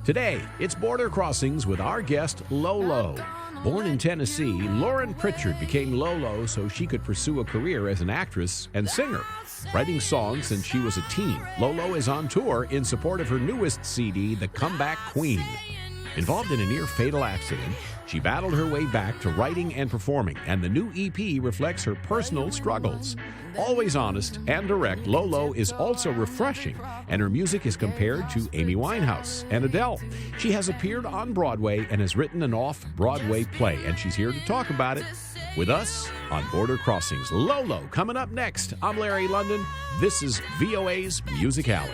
Today, it's Border Crossings with our guest, LOLO. Born in Tennessee, Lauren Pritchard became LOLO so she could pursue a career as an actress and singer. Writing songs since she was a teen, LOLO is on tour in support of her newest CD, The Comeback Queen. Involved in a near-fatal accident, she battled her way back to writing and performing, and the new EP reflects her personal struggles. Always honest and direct, LOLO is also refreshing, and her music is compared to Amy Winehouse and Adele. She has appeared on Broadway and has written an off-Broadway play, and she's here to talk about it with us on Border Crossings. LOLO coming up next. I'm Larry London. This is VOA's Music Alley.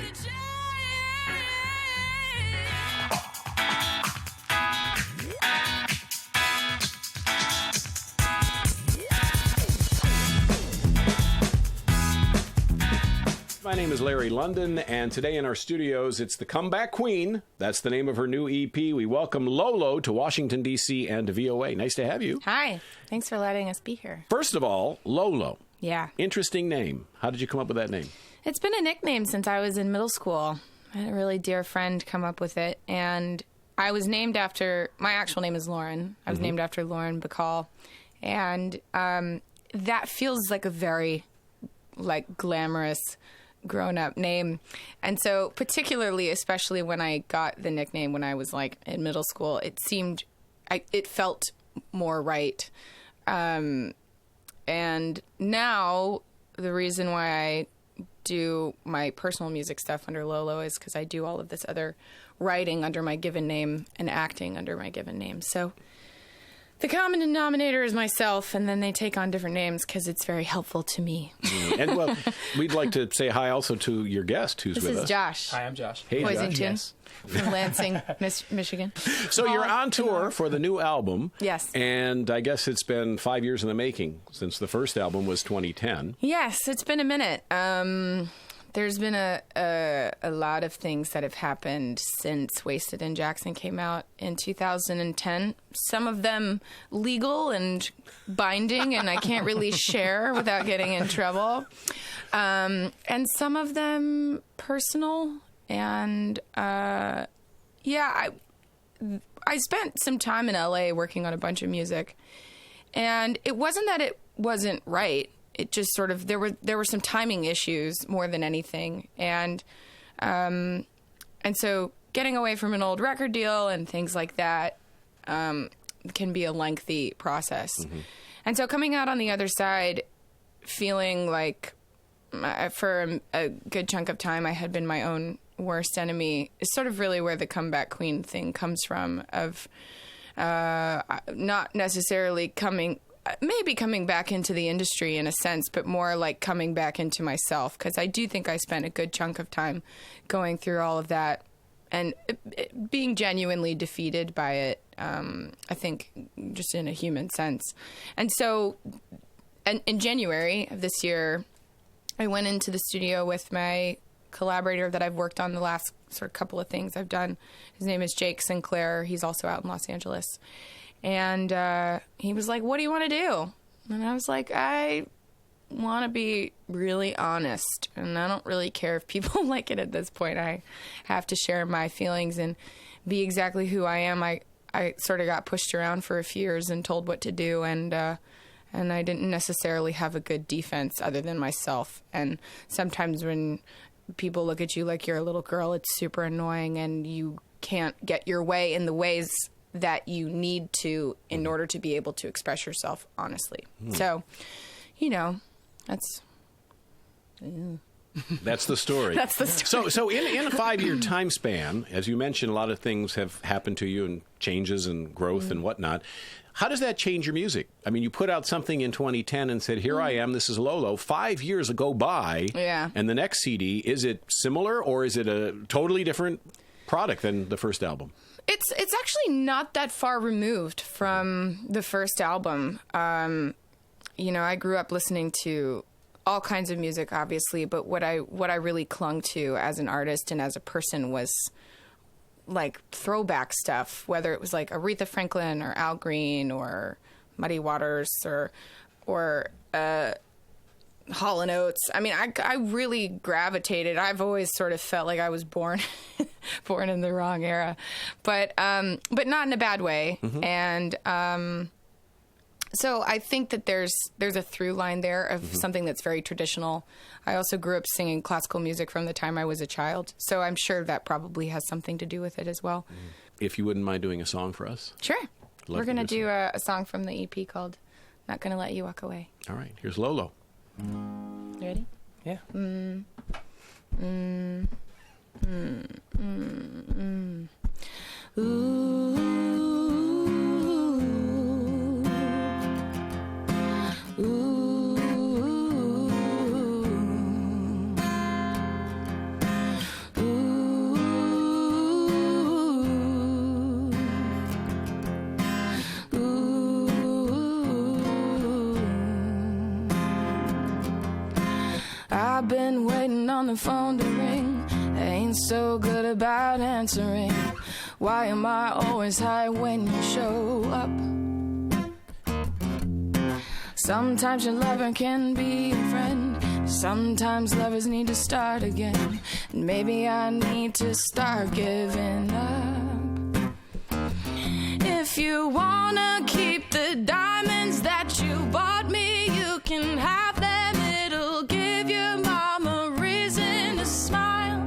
My name is Larry London, and today in our studios, it's The Comeback Queen. That's the name of her new EP. We welcome LOLO to Washington, D.C. and to VOA. Nice to have you. Hi. Thanks for letting us be here. First of all, LOLO. Yeah. Interesting name. How did you come up with that name? It's been a nickname since I was in middle school. I had a really dear friend come up with it, and I was named after, my actual name is Lauren. I was named after Lauren Bacall, and that feels like a very, glamorous grown-up name. And so particularly, especially when I got the nickname when I was in middle school, it felt more right. And now the reason why I do my personal music stuff under LOLO is because I do all of this other writing under my given name and acting under my given name. So the common denominator is myself, and then they take on different names because it's very helpful to me. And, well, we'd like to say hi also to your guest who's with us. This is Josh. Hi, I'm Josh. Hey, Poisington, Josh. Yes. from Lansing, Michigan. So you're on tour for the new album. Yes. And I guess it's been 5 years in the making since the first album was 2010. Yes, it's been a minute. There's been a lot of things that have happened since Wasted in Jackson came out in 2010. Some of them legal and binding, and I can't really share without getting in trouble. And some of them personal. And I spent some time in LA working on a bunch of music, and it wasn't that it wasn't right. It just sort of there were some timing issues more than anything, and so getting away from an old record deal and things like that can be a lengthy process. And so coming out on the other side, feeling like for a good chunk of time I had been my own worst enemy, is sort of really where the comeback queen thing comes from. Of not necessarily maybe coming back into the industry in a sense, but more like coming back into myself, because I do think I spent a good chunk of time going through all of that and being genuinely defeated by it, I think, just in a human sense. And so in January of this year, I went into the studio with my collaborator that I've worked on the last sort of couple of things I've done. His name is Jake Sinclair. He's also out in Los Angeles. And he was like, what do you want to do? And I was like, I want to be really honest. And I don't really care if people like it at this point. I have to share my feelings and be exactly who I am. I sort of got pushed around for a few years and told what to do. And I didn't necessarily have a good defense other than myself. And sometimes when people look at you like you're a little girl, it's super annoying, and you can't get your way in the ways that you need to in order to be able to express yourself honestly. So, that's the story. That's the story. So in a 5-year time span, as you mentioned, a lot of things have happened to you, and changes and growth and whatnot. How does that change your music? I mean, you put out something in 2010 and said, here I am, this is LOLO. 5 years go by, and the next CD, is it similar, or is it a totally different product than the first album? It's actually not that far removed from the first album. I grew up listening to all kinds of music, obviously, but what I really clung to as an artist and as a person was like throwback stuff, whether it was like Aretha Franklin or Al Green or Muddy Waters or Hall & Oates. I mean, I really gravitated. I've always sort of felt like I was born in the wrong era, but not in a bad way. Mm-hmm. And so I think that there's a through line there of Mm-hmm. something that's very traditional. I also grew up singing classical music from the time I was a child, so I'm sure that probably has something to do with it as well. If you wouldn't mind doing a song for us. Sure. Love We're going to to do hear a song from the EP called Not Gonna Let You Walk Away. All right, here's Lolo. You ready? Yeah. I've been waiting on the phone to ring. I ain't so good about answering. Why am I always high when you show up? Sometimes your lover can be a friend. Sometimes lovers need to start again. And maybe I need to start giving up. If you wanna keep the diamonds that you bought me, you can have them. It'll give your mama reason to smile.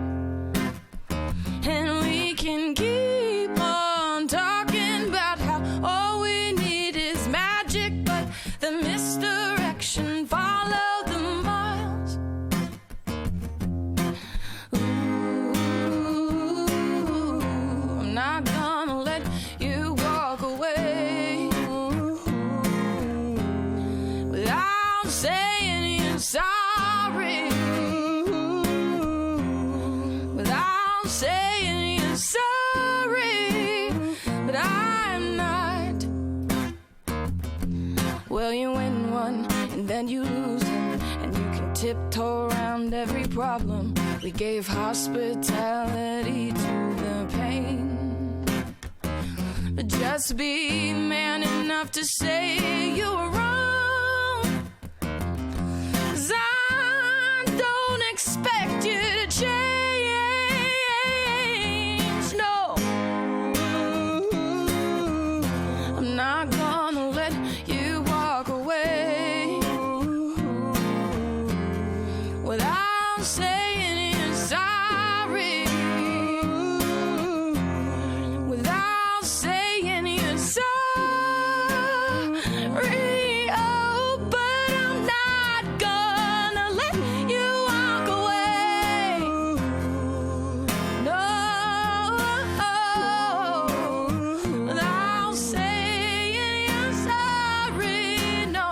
And we can keep on talking about how all we need is magic, but the misdirection follow the miles. Ooh, I'm not gonna let you walk away without saying you're sorry. Without saying you're sorry, but I'm not. Well, you win one and then you lose them, and you can tiptoe around every problem. We gave hospitality to the pain. But just be man enough to say you were wrong. 'Cause I don't expect you to change, no. I'm not gonna let you walk away without saying you're sorry. Without saying you're sorry. Oh, but I'm not gonna let you walk away. No, without saying you're sorry. No.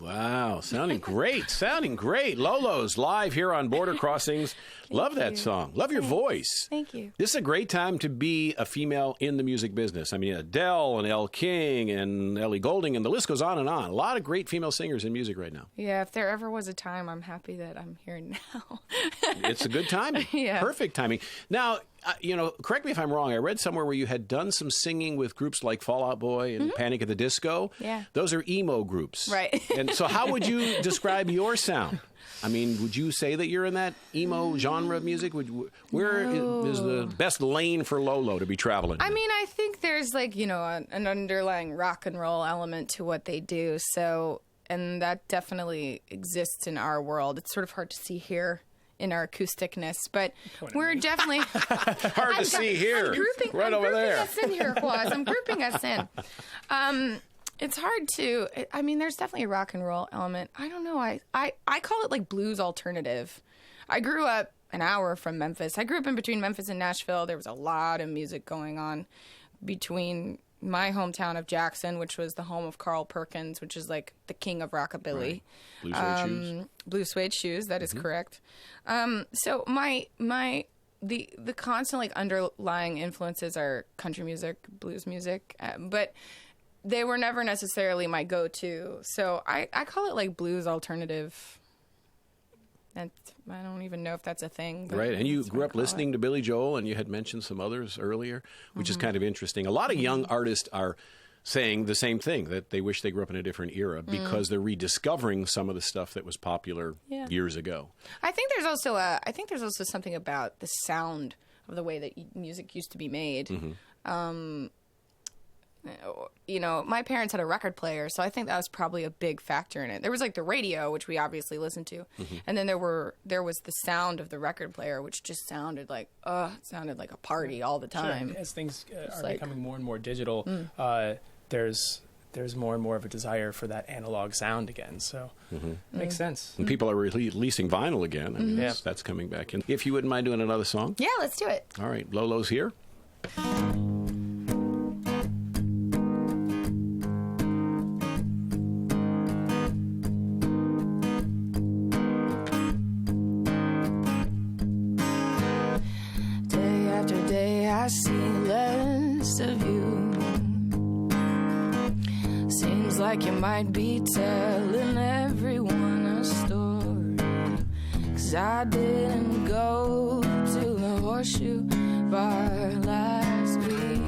Wow, sounding great. Sounding great. Lolo's live here on Border Crossings. Love that you. song. Love your voice. Thank you. This is a great time to be a female in the music business. I mean, Adele and Elle King and Ellie Goulding, and the list goes on and on. A lot of great female singers in music right now. Yeah, if there ever was a time, I'm happy that I'm here now. It's a good timing. Yeah. Perfect timing. Now, correct me if I'm wrong. I read somewhere where you had done some singing with groups like Fall Out Boy and Panic at the Disco. Yeah. Those are emo groups. Right. And so how would you describe your sound? I mean, would you say that you're in that emo genre of music? Where is the best lane for Lolo to be traveling? I mean, I think there's an underlying rock and roll element to what they do. So, and that definitely exists in our world. It's sort of hard to see here in our acousticness, but we're definitely hard to see here. I'm over grouping there. us in here, Claus. I'm grouping us in. It's hard to. I mean, there's definitely a rock and roll element. I don't know. I call it like blues alternative. I grew up an hour from Memphis. I grew up in between Memphis and Nashville. There was a lot of music going on between my hometown of Jackson, which was the home of Carl Perkins, which is like the king of rockabilly. Right. Blue suede shoes. Blue suede shoes. That is correct. So the constant like underlying influences are country music, blues music, but they were never necessarily my go-to. So I call it like blues alternative. I don't even know if that's a thing. Right, and you grew up listening to Billy Joel, and you had mentioned some others earlier, which is kind of interesting. A lot of young artists are saying the same thing, that they wish they grew up in a different era because they're rediscovering some of the stuff that was popular years ago. I think there's also something about the sound of the way that music used to be made. You know, my parents had a record player, so I think that was probably a big factor in it. There was like the radio, which we obviously listened to, and then there was the sound of the record player, which just sounded like a party all the time. Sure. As things are becoming more and more digital, there's more and more of a desire for that analog sound again. So it makes sense. And people are releasing vinyl again. I mean, that's coming back in. If you wouldn't mind doing another song. Yeah, let's do it. All right, Lolo's here. I see less of you. Seems like you might be telling everyone a story. 'Cause I didn't go to the Horseshoe Bar last week.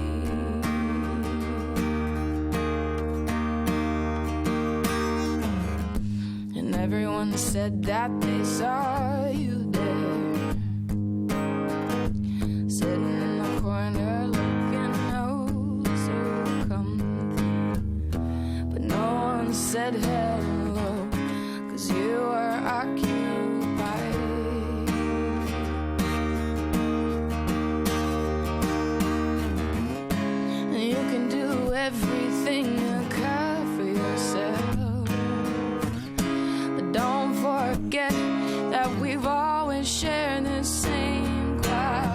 And everyone said that they saw you there, sitting in the corner looking oh so comfy. But no one said hello, 'cause you were occupied. And you can do everything you can for yourself, but don't forget that we've always shared the same cloud.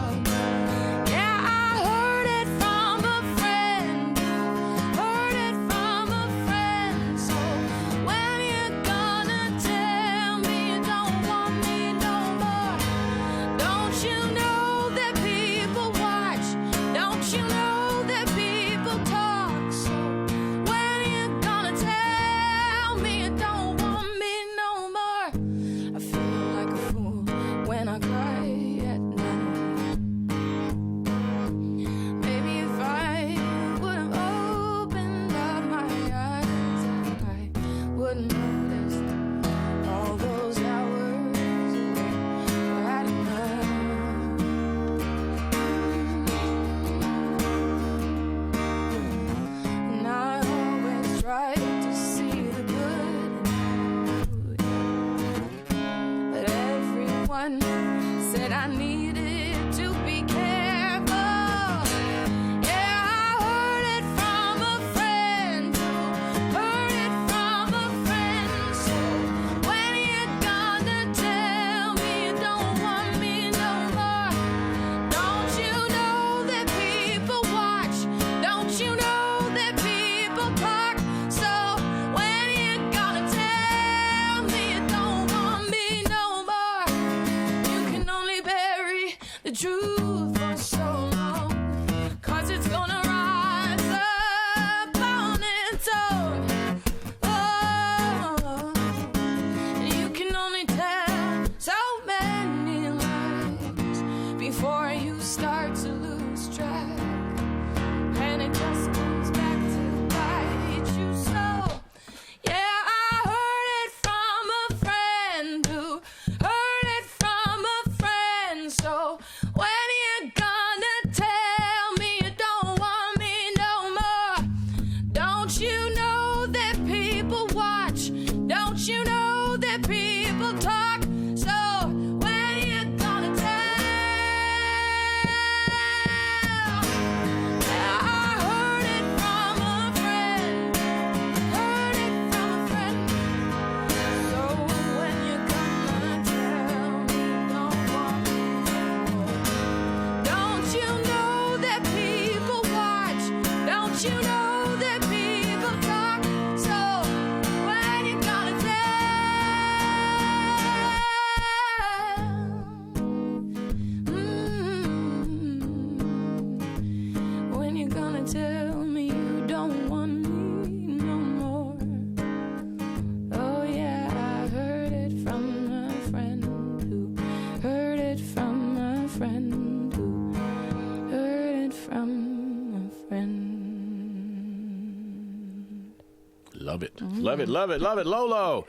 Love it. Love it, love it, love it, Lolo.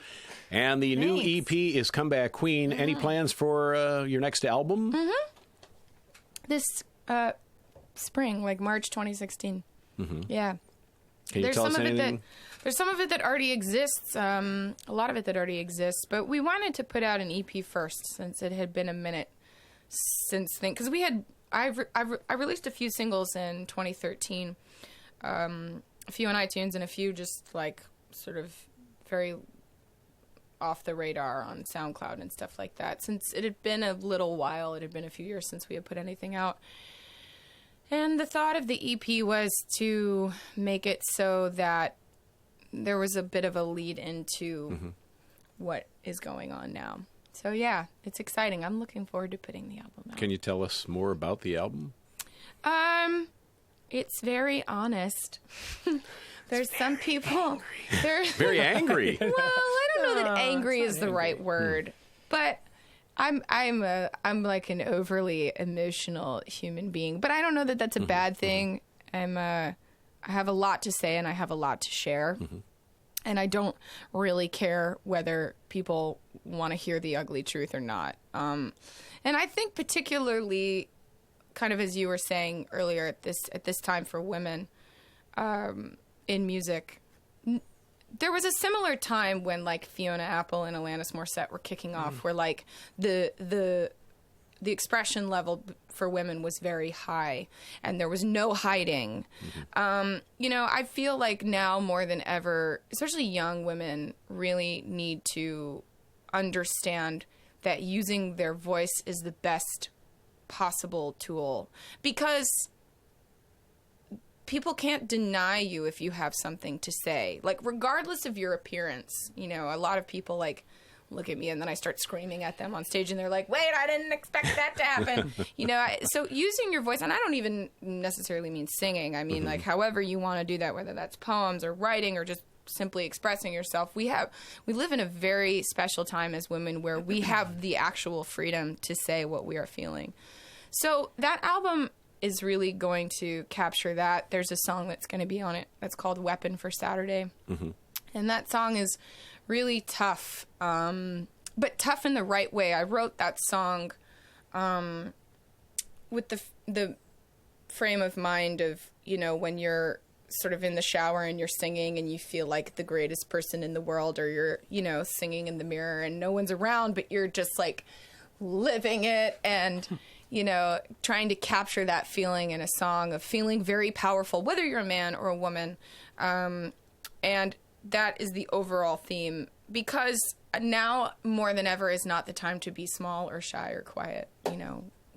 And the new Thanks. EP is Comeback Queen. Any plans for your next album? This spring, like March 2016. Yeah. Can you tell us anything? There's some of it that already exists, a lot of it that already exists, but we wanted to put out an EP first since it had been a minute since then. Because I released a few singles in 2013, a few on iTunes and a few just like sort of very off the radar on SoundCloud and stuff like that. Since it had been a little while, it had been a few years since we had put anything out. And the thought of the EP was to make it so that there was a bit of a lead into what is going on now. So yeah, it's exciting. I'm looking forward to putting the album out. Can you tell us more about the album? It's very honest. There's some people. They're Very angry. Well, I don't know that angry is the right word, but I'm like an overly emotional human being. But I don't know that that's a bad thing. I have a lot to say and I have a lot to share. And I don't really care whether people want to hear the ugly truth or not. And I think particularly, kind of as you were saying earlier, at this time for women in music, there was a similar time when like Fiona Apple and Alanis Morissette were kicking off, where like the expression level for women was very high and there was no hiding. I feel like now more than ever, especially young women really need to understand that using their voice is the best possible tool, because people can't deny you if you have something to say, like regardless of your appearance. A lot of people like look at me and then I start screaming at them on stage and they're like, wait, I didn't expect that to happen. So using your voice, and I don't even necessarily mean singing. I mean, like however you want to do that, whether that's poems or writing or just simply expressing yourself. We live in a very special time as women where we have the actual freedom to say what we are feeling. So that album is really going to capture that. There's a song that's going to be on it that's called Weapon for Saturday. And that song is really tough, but tough in the right way. I wrote that song with the frame of mind of, when you're sort of in the shower and you're singing and you feel like the greatest person in the world, or you're, singing in the mirror and no one's around, but you're just like living it and, trying to capture that feeling in a song of feeling very powerful, whether you're a man or a woman. And that is the overall theme, because now more than ever is not the time to be small or shy or quiet,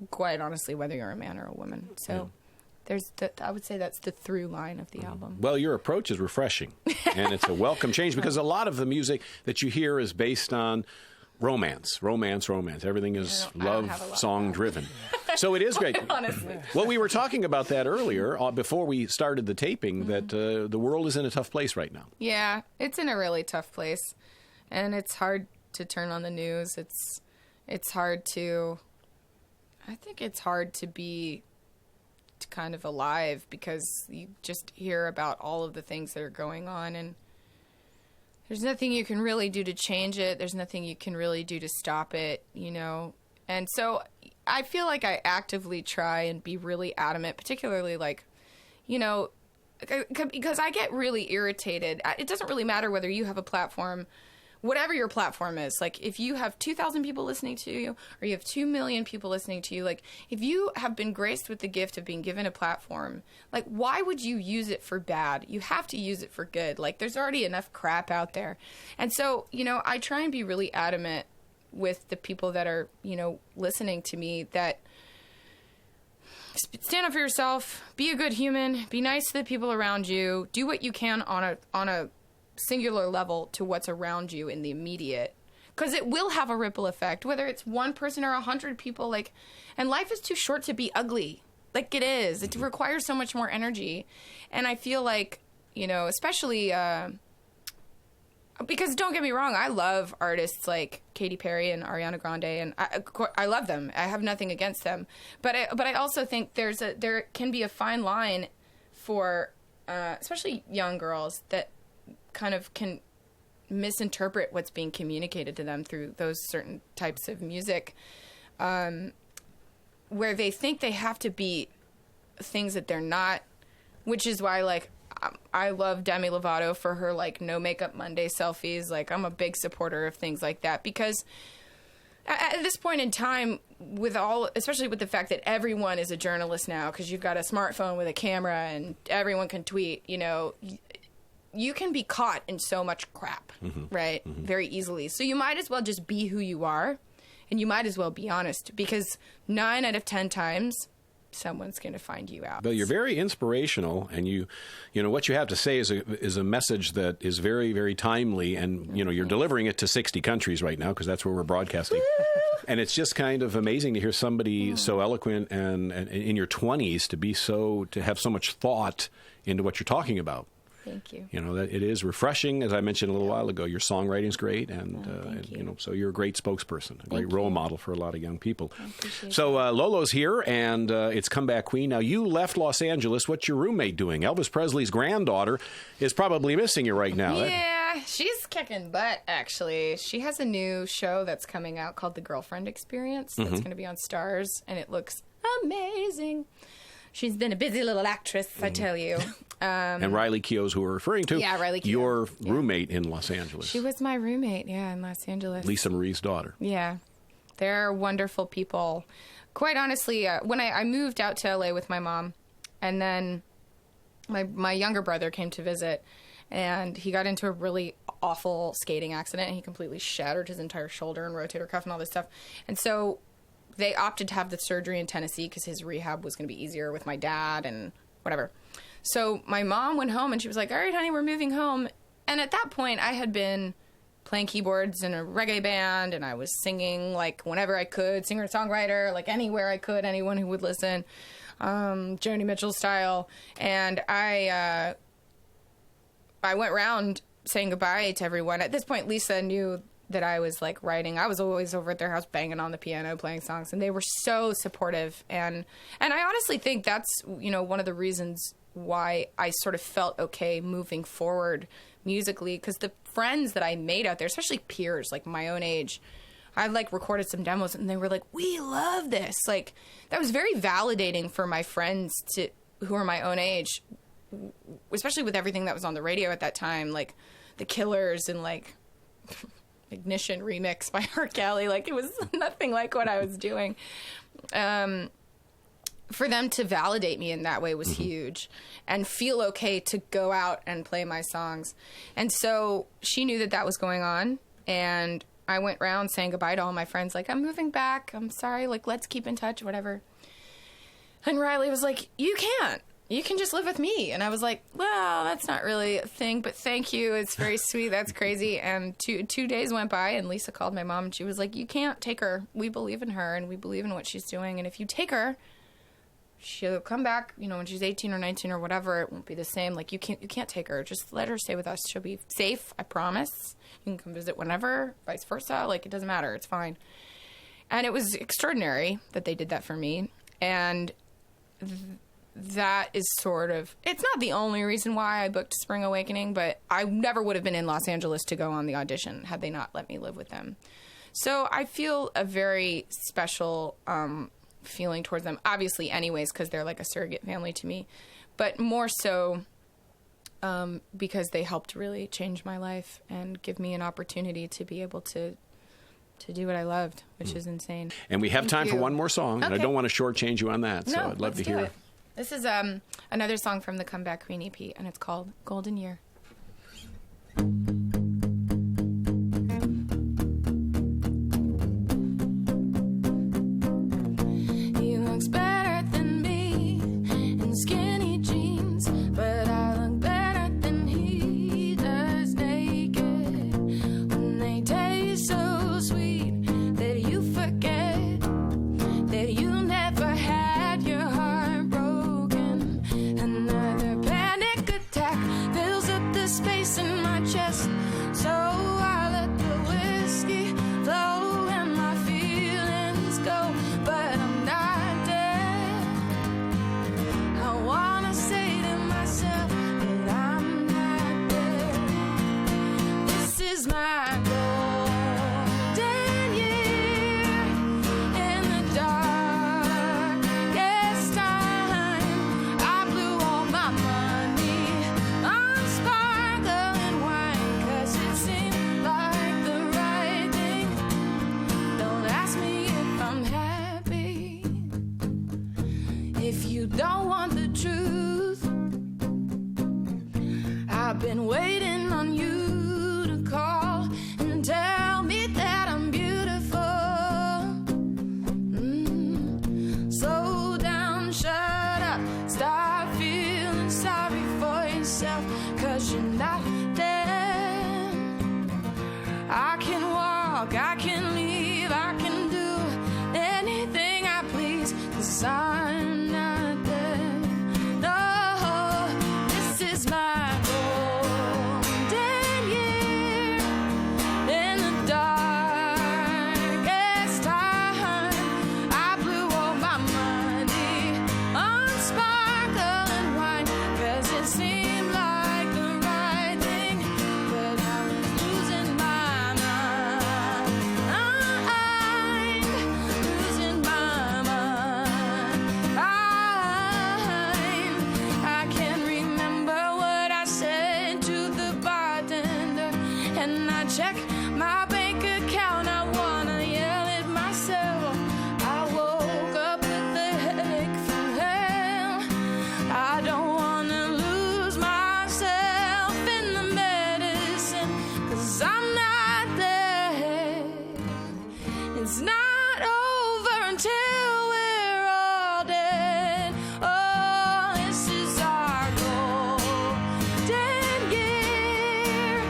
quite honestly, whether you're a man or a woman. So I would say that's the through line of the album. Well, your approach is refreshing, and it's a welcome change, because a lot of the music that you hear is based on romance. Everything is love song driven. So it is great. Honestly. Well, we were talking about that earlier before we started the taping, that the world is in a tough place right now. Yeah, it's in a really tough place, and it's hard to turn on the news. It's hard to, I think it's hard to be kind of alive, because you just hear about all of the things that are going on, and there's nothing you can really do to change it. There's nothing you can really do to stop it, And so I feel like I actively try and be really adamant, particularly like, because I get really irritated. It doesn't really matter whether you have a platform, whatever your platform is. Like if you have 2,000 people listening to you, or you have 2 million people listening to you, like if you have been graced with the gift of being given a platform, like why would you use it for bad? You have to use it for good. Like there's already enough crap out there. And so, I try and be really adamant with the people that are, listening to me, that stand up for yourself, be a good human, be nice to the people around you, do what you can on a singular level to what's around you in the immediate, because it will have a ripple effect, whether it's one person or 100 people. Like, and life is too short to be ugly. Like it is. It requires so much more energy, and I feel like, especially because don't get me wrong, I love artists like Katy Perry and Ariana Grande, and I love them. I have nothing against them, but I also think there can be a fine line for especially young girls that kind of can misinterpret what's being communicated to them through those certain types of music, where they think they have to be things that they're not, which is why, like, I love Demi Lovato for her, like, no makeup Monday selfies. Like, I'm a big supporter of things like that, because at this point in time, especially with the fact that everyone is a journalist now, because you've got a smartphone with a camera and everyone can tweet, you know, you can be caught in so much crap, right? Very easily. So you might as well just be who you are, and you might as well be honest, because 9 out of 10 times, someone's going to find you out. But you're very inspirational, and you know what you have to say is a message that is very, very timely, and you know you're delivering it to 60 countries right now, because that's where we're broadcasting. And it's just kind of amazing to hear somebody so eloquent and in your 20s to have so much thought into what you're talking about. Thank you. You know, that it is refreshing. As I mentioned a little while ago, your songwriting's great, and you know, so you're a great spokesperson, a great role model for a lot of young people. So Lolo's here, and it's Comeback Queen. Now, you left Los Angeles. What's your roommate doing? Elvis Presley's granddaughter is probably missing you right now. Yeah, she's kicking butt, actually. She has a new show that's coming out called The Girlfriend Experience. That's going to be on Stars, and it looks amazing. She's been a busy little actress, I tell you. And Riley Keough's, who we're referring to, Riley Keough. Your roommate in Los Angeles. She was my roommate, in Los Angeles. Lisa Marie's daughter. Yeah. They're wonderful people. Quite honestly, when I moved out to LA with my mom, and then my younger brother came to visit, and he got into a really awful skating accident, and he completely shattered his entire shoulder and rotator cuff and all this stuff. And so they opted to have the surgery in Tennessee because his rehab was going to be easier with my dad and whatever. So my mom went home and she was like, all right, honey, we're moving home. And at that point, I had been playing keyboards in a reggae band, and I was singing like whenever I could, singer-songwriter, like anywhere I could, anyone who would listen, Joni Mitchell style. And I went around saying goodbye to everyone. At this point, Lisa knew that I was like writing. I was always over at their house banging on the piano, playing songs, and they were so supportive. And I honestly think that's, you know, one of the reasons why I sort of felt okay moving forward musically, because the friends that I made out there, especially peers like my own age, I like recorded some demos and they were like, we love this. Like, that was very validating for my friends who are my own age, especially with everything that was on the radio at that time, like The Killers and like Ignition remix by R. Kelly. Like, it was nothing like what I was doing. For them to validate me in that way was huge, and feel okay to go out and play my songs. And so she knew that was going on, and I went around saying goodbye to all my friends, like, I'm moving back, I'm sorry, like, let's keep in touch, whatever. And Riley was like, you can just live with me. And I was like, well, that's not really a thing, but thank you. It's very sweet. That's crazy. And two days went by, and Lisa called my mom, and she was like, you can't take her. We believe in her, and we believe in what she's doing. And if you take her, she'll come back, you know, when she's 18 or 19 or whatever. It won't be the same. Like, you can't take her. Just let her stay with us. She'll be safe. I promise. You can come visit whenever, vice versa. Like, it doesn't matter. It's fine. And it was extraordinary that they did that for me. And that is sort of, it's not the only reason why I booked Spring Awakening, but I never would have been in Los Angeles to go on the audition had they not let me live with them. So I feel a very special feeling towards them, obviously anyways, because they're like a surrogate family to me, but more so because they helped really change my life and give me an opportunity to be able to do what I loved, which is insane. And we have time for one more song, and I don't want to shortchange you on that, so I'd love to hear it. This is another song from the Comeback Queen EP, and it's called Golden Year. He looks better than me in skinny jeans, but I look better than he does naked. When they taste so sweet that you forget that you never had your heart broken. Another panic attack fills up is my golden year. In the darkest time, I blew all my money on sparkling wine, 'cause it seemed like the right thing. Don't ask me if I'm happy, if you don't want the truth. I've been waiting on you to call and tell me that I'm beautiful. Slow down, shut up, stop feeling sorry for yourself, 'cause you're not dead. I can walk, I can leave, I can do anything I please, 'cause I'm not dead. No, this is my golden year. In the darkest time, I blew all my money on sparkling wine, 'cause it seemed like the right thing, but I was losing my mind, losing my mind. I can't remember what I said to the bartender, and I check my bank account. I wanna yell at myself. I woke up with a headache from hell. I don't wanna lose myself in the medicine, 'cause I'm not there. It's not over until we're all dead. Oh, this is our golden year.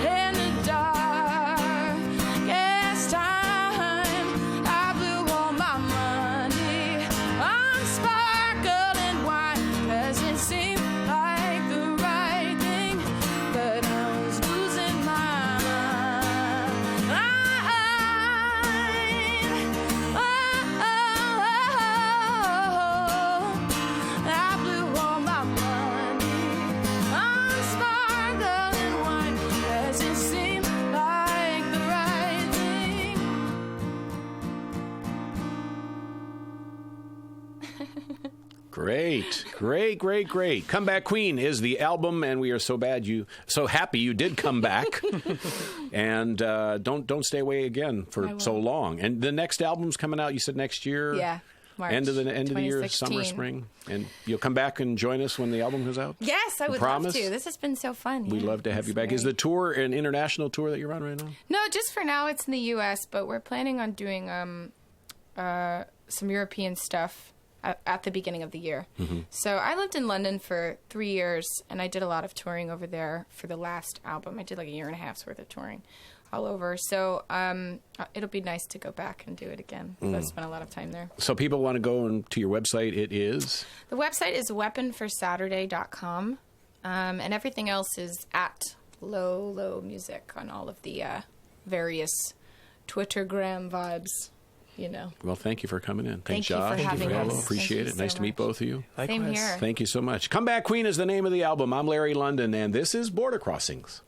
In the darkest time, I blew all my money on sparkling wine, 'cause it seemed like the right thing, but I was losing my mind. I blew all my money on sparkling wine, 'cause it seemed like the right thing. Great, great, great, great. Comeback Queen is the album, and we are so happy you did come back. And don't stay away again for so long. And the next album's coming out, you said next year? Yeah, March End of the year, summer, 2016. spring. And you'll come back and join us when the album comes out? Yes, I would promise? love to. This has been so fun. We'd love to have you back. Is the tour an international tour that you're on right now? No, just for now it's in the U.S., but we're planning on doing some European stuff at the beginning of the year. Mm-hmm. So I lived in London for 3 years, and I did a lot of touring over there for the last album. I did like 1.5 years worth of touring all over. So it'll be nice to go back and do it again. I've spent a lot of time there. So people want to go to your website. It is? The website is weaponforsaturday.com, and everything else is at LOLO Music on all of the various Twittergram vibes, you know. Well, thank you for coming in. Thank Thanks, you for Josh. having Thank you, us. Appreciate Thank it. you so Nice to meet much. both of you. Likewise. Same here. Thank you so much. Comeback Queen is the name of the album. I'm Larry London, and this is Border Crossings.